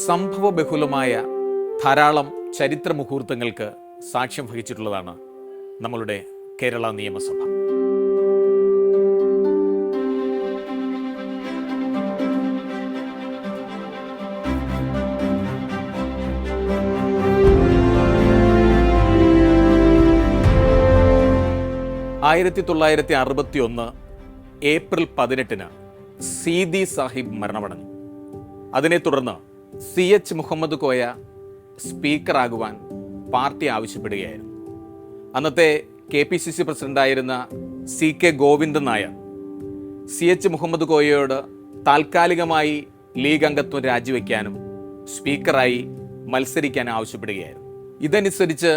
സംഭവബഹുലമായ ധാരാളം ചരിത്ര മുഹൂർത്തങ്ങൾക്ക് സാക്ഷ്യം വഹിച്ചിട്ടുള്ളതാണ് നമ്മളുടെ കേരള നിയമസഭ. ഏപ്രിൽ 18 സീതി സാഹിബ് മരണമടഞ്ഞു. അതിനെ തുടർന്ന് CH മുഹമ്മദ് കോയ സ്പീക്കറാകുവാൻ പാർട്ടി ആവശ്യപ്പെടുകയായിരുന്നു. അന്നത്തെ KPCC പ്രസിഡന്റായിരുന്ന CK ഗോവിന്ദൻ നായർ CH മുഹമ്മദ് കോയയോട് താൽക്കാലികമായി ലീഗ് അംഗത്വം രാജിവെക്കാനും സ്പീക്കറായി മത്സരിക്കാൻ ആവശ്യപ്പെടുകയായിരുന്നു. ഇതനുസരിച്ച്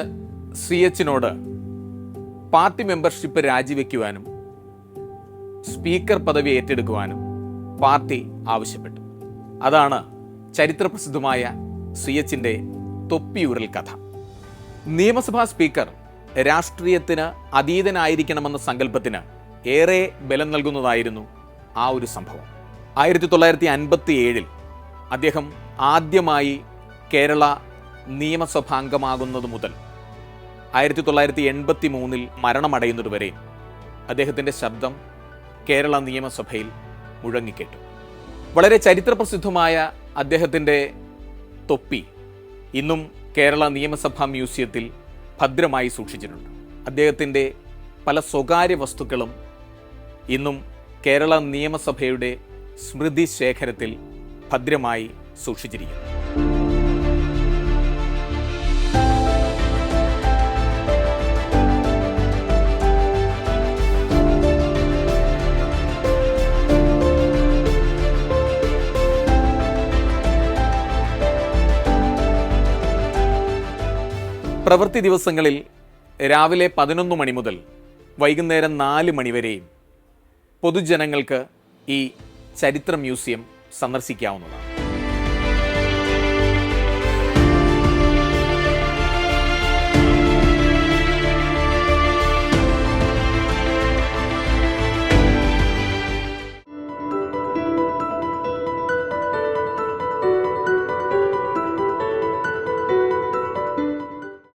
CHനോട് പാർട്ടി മെമ്പർഷിപ്പ് രാജിവെക്കുവാനും സ്പീക്കർ പദവി ഏറ്റെടുക്കുവാനും പാർട്ടി ആവശ്യപ്പെട്ടു. അതാണ് ചരിത്രപ്രസിദ്ധമായ CHന്റെ തൊപ്പിയൂരൽ കഥ. നിയമസഭാ സ്പീക്കർ രാഷ്ട്രീയത്തിന് അതീതനായിരിക്കണമെന്ന സങ്കല്പത്തിന് ഏറെ ബലം നൽകുന്നതായിരുന്നു ആ ഒരു സംഭവം. 1957 അദ്ദേഹം ആദ്യമായി കേരള നിയമസഭാംഗമാകുന്നത് മുതൽ 1983 മരണമടയുന്നതുവരെ അദ്ദേഹത്തിൻ്റെ ശബ്ദം കേരള നിയമസഭയിൽ മുഴങ്ങിക്കേട്ടു. വളരെ ചരിത്രപ്രസിദ്ധമായ അദ്ദേഹത്തിൻ്റെ തൊപ്പി ഇന്നും കേരള നിയമസഭാ മ്യൂസിയത്തിൽ ഭദ്രമായി സൂക്ഷിച്ചിട്ടുണ്ട്. അദ്ദേഹത്തിൻ്റെ പല സ്വകാര്യ വസ്തുക്കളും ഇന്നും കേരള നിയമസഭയുടെ സ്മൃതി ശേഖരത്തിൽ ഭദ്രമായി സൂക്ഷിച്ചിരിക്കുന്നു. പ്രവൃത്തി ദിവസങ്ങളിൽ രാവിലെ 11 മണി മുതൽ വൈകുന്നേരം 4 മണി വരെയും പൊതുജനങ്ങൾക്ക് ഈ ചരിത്ര മ്യൂസിയം സന്ദർശിക്കാവുന്നതാണ്.